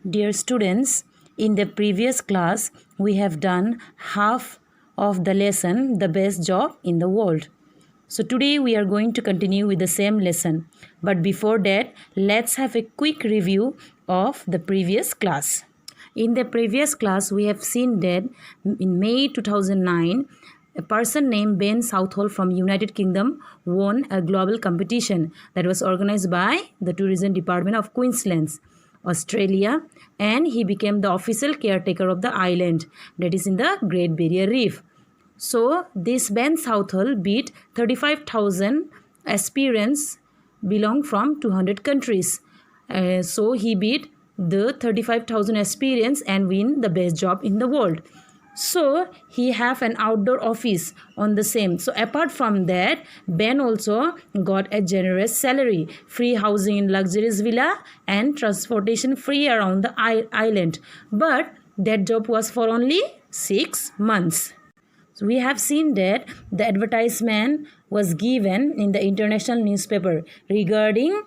Dear students, in the previous class, we have done half of the lesson, the best job in the world. So today we are going to continue with the same lesson. But before that, let's have a quick review of the previous class. In the previous class, we have seen that in May 2009, a person named Ben Southall from United Kingdom won a global competition that was organized by the Tourism Department of Queensland, Australia, and he became the official caretaker of the island that is in the Great Barrier Reef. So this Ben Southall beat 35,000 aspirants belong from 200 countries. So he beat the 35,000 aspirants and win the best job in the world. So he have an outdoor office on the same. So apart from that, Ben also got a generous salary, free housing in luxurious villa and transportation free around the island. But that job was for only 6 months. So we have seen that the advertisement was given in the international newspaper regarding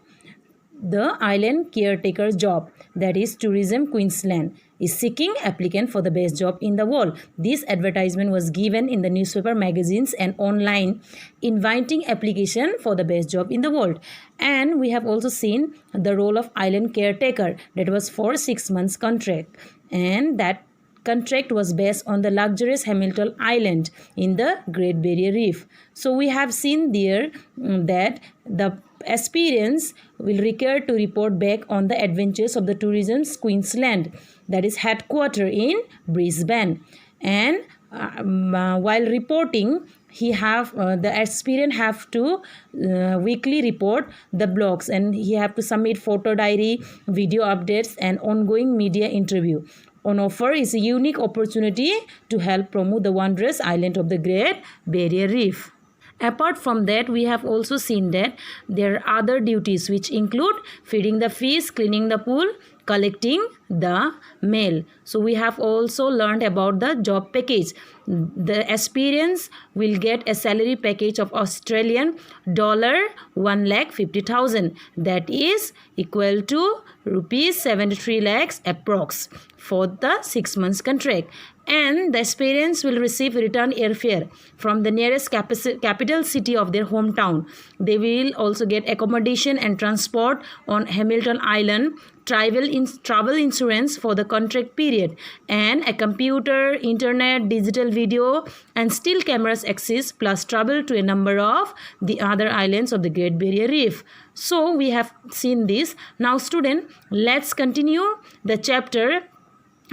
the island caretaker's job, that is Tourism Queensland is seeking applicant for the best job in the world. This advertisement was given in the newspaper, magazines and online, inviting application for the best job in the world. And we have also seen the role of island caretaker, that was for 6 months contract, and that contract was based on the luxurious Hamilton Island in the Great Barrier Reef. So we have seen there that the aspirants will require to report back on the adventures of the Tourism Queensland, that is headquartered in Brisbane. And while reporting, the aspirant have to weekly report the blogs, and he have to submit photo diary, video updates and ongoing media interview. On offer is a unique opportunity to help promote the wondrous island of the Great Barrier Reef. Apart from that, we have also seen that there are other duties which include feeding the fish, cleaning the pool, collecting the mail. So we have also learned about the job package. The aspirants will get a salary package of Australian dollar 1,50,000, that is equal to rupees 73 lakhs approx for the 6 months contract. And the aspirants will receive return airfare from the nearest capital city of their hometown. They will also get accommodation and transport on Hamilton Island, travel insurance for the contract period, and a computer, internet, digital video and still cameras access, plus travel to a number of the other islands of the Great Barrier Reef. So we have seen this. Now student, let's continue the chapter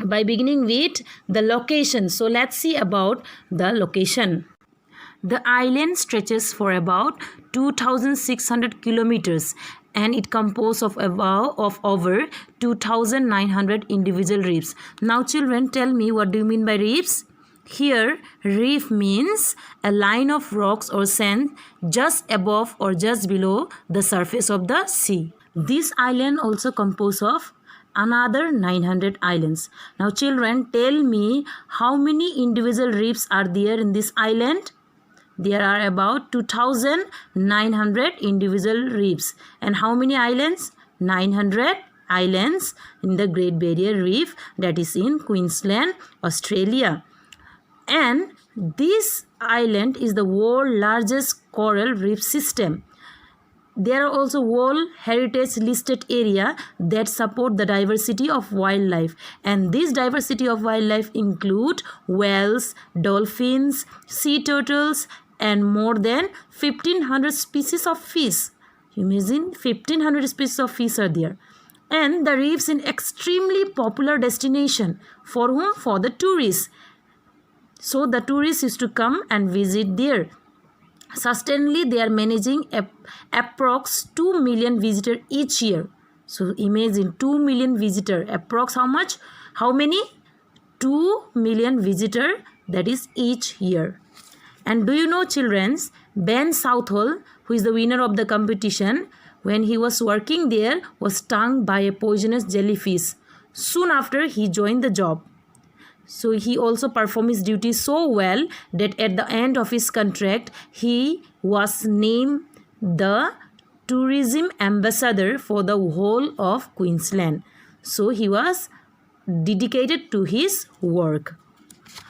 by beginning with the location. So let's see about the location. The island stretches for about 2,600 kilometers and it composed of over 2,900 individual reefs. Now children, tell me, what do you mean by reefs? Here, reef means a line of rocks or sand just above or just below the surface of the sea. This island also composed of another 900 islands. Now children, tell me, how many individual reefs are there in this island? There are about 2,900 individual reefs. And how many islands? 900 islands in the Great Barrier Reef, that is in Queensland, Australia. And this island is the world's largest coral reef system. There are also World Heritage listed area that support the diversity of wildlife, and this diversity of wildlife include whales, dolphins, sea turtles and more than 1,500 species of fish. Imagine 1,500 species of fish are there. And the reefs in extremely popular destination for whom? For the tourists. So the tourists used to come and visit there. Sustainably, they are managing approx 2 million visitors each year. So imagine 2 million visitors. Approx how much? How many? 2 million visitors, that is each year. And do you know children, Ben Southall, who is the winner of the competition, when he was working there, was stung by a poisonous jellyfish. Soon after, he joined the job. So he also performed his duties so well that at the end of his contract, he was named the tourism ambassador for the whole of Queensland. So he was dedicated to his work.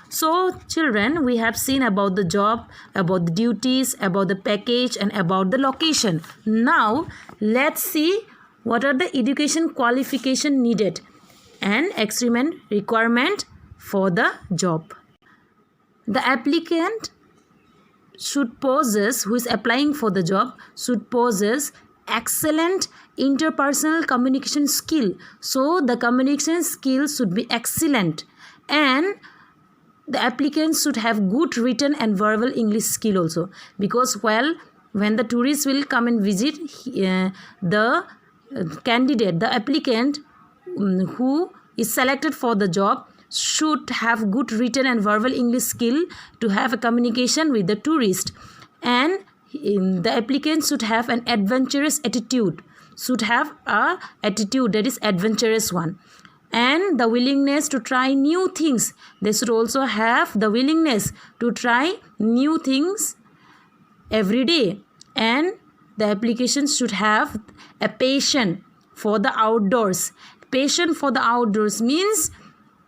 So children, we have seen about the job, about the duties, about the package and about the location. Now let's see what are the education qualification needed and experiment requirement for the job. The applicant should possess, who is applying for the job, should possess excellent interpersonal communication skill. So the communication skills should be excellent, and the applicant should have good written and verbal English skill also, because when the tourists will come and visit, the candidate, the applicant who is selected for the job should have good written and verbal English skill to have a communication with the tourist. And the applicant should have an adventurous attitude, should have a attitude that is adventurous one, and the willingness to try new things. They should also have the willingness to try new things every day. And the application should have a passion for the outdoors. Passion for the outdoors means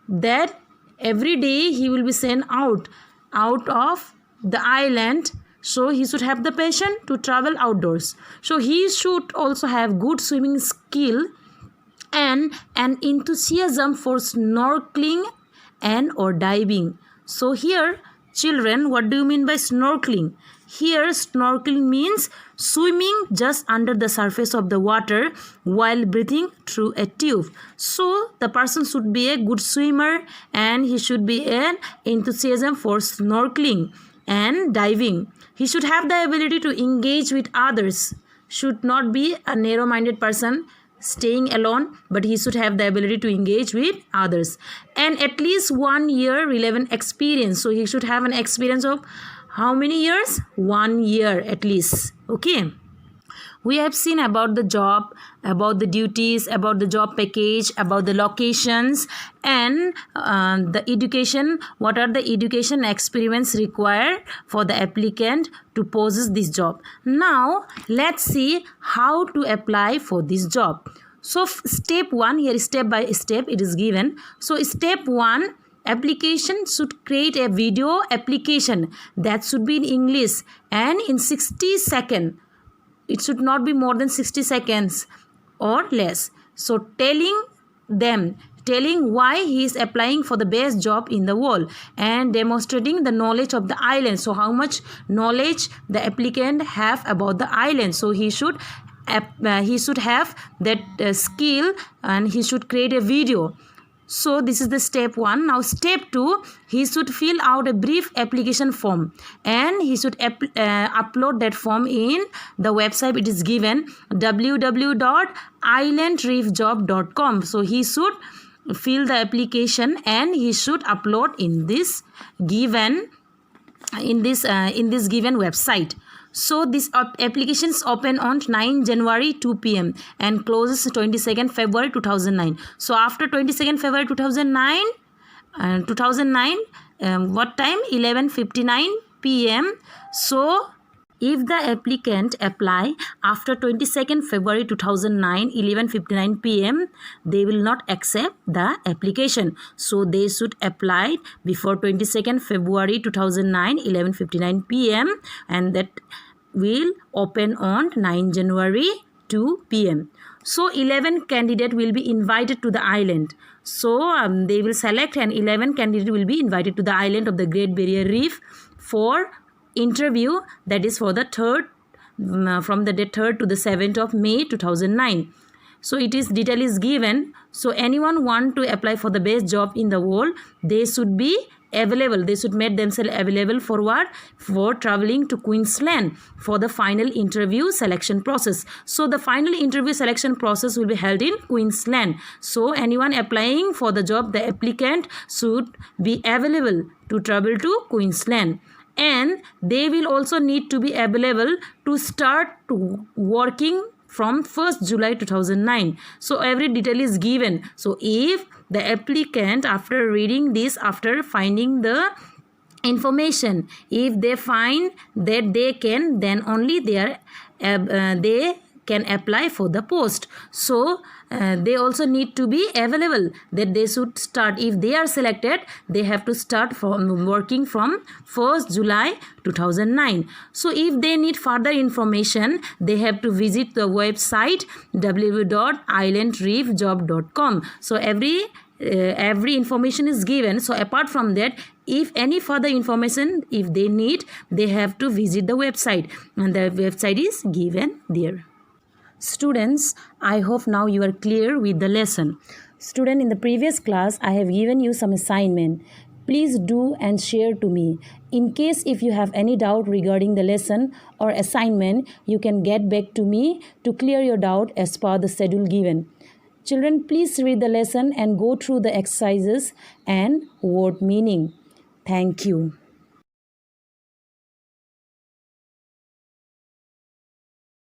that every day he will be sent out of the island, so he should have the passion to travel outdoors. So he should also have good swimming skill and an enthusiasm for snorkeling and or diving. So here children, what do you mean by snorkeling? Here snorkeling means swimming just under the surface of the water while breathing through a tube. So the person should be a good swimmer and he should be an enthusiasm for snorkeling and diving. He should have the ability to engage with others, should not be a narrow-minded person staying alone, but he should have the ability to engage with others, and at least 1 year relevant experience. So he should have an experience of how many years? 1 year at least. Okay, we have seen about the job, about the duties, about the job package, about the locations, and the education. What are the education experiments required for the applicant to possess this job? Now let's see how to apply for this job. So step 1, here step by step it is given. So step 1, application should create a video application that should be in English and in 60 seconds. It should not be more than 60 seconds or less. So telling why he is applying for the best job in the world and demonstrating the knowledge of the island. So how much knowledge the applicant have about the island. So he should have that skill, and he should create a video. So this is the step 1. Now step 2, he should fill out a brief application form and he should upload that form in the website. It is given www.islandreefjob.com. So he should fill the application and he should upload in this given website. So this application is open on 9 January 2 p.m. and closes 22nd February 2009. So after 22nd February 2009, what time? 11:59 p.m. So if the applicant apply after 22nd February 2009, 11:59 p.m., they will not accept the application. So they should apply before 22nd February 2009, 11:59 p.m. and that will open on 9 January 2 p.m. So 11 candidate will be invited to the island. So they will select and 11 candidate will be invited to the island of the Great Barrier Reef for interview, that is for the from the day 3rd to the 7th of May 2009. So it is detail is given. So anyone want to apply for the best job in the world, they should be available. They should make themselves available for what? For traveling to Queensland for the final interview selection process. So the final interview selection process will be held in Queensland. So anyone applying for the job, the applicant should be available to travel to Queensland. And they will also need to be available to start working from 1st July 2009. So every detail is given. So if the applicant, after reading this, after finding the information, if they find that they can, then only they can apply for the post. So they also need to be available, that they should start, if they are selected, they have to start from working from 1st July 2009. So if they need further information, they have to visit the website www.islandreefjob.com. So every information is given. So apart from that, if any further information if they need, they have to visit the website, and the website is given there. Students, I hope now you are clear with the lesson. Student, in the previous class I have given you some assignment. Please do and share to me. In case if you have any doubt regarding the lesson or assignment, you can get back to me to clear your doubt as per the schedule given. Children, please read the lesson and go through the exercises and word meaning. Thank you.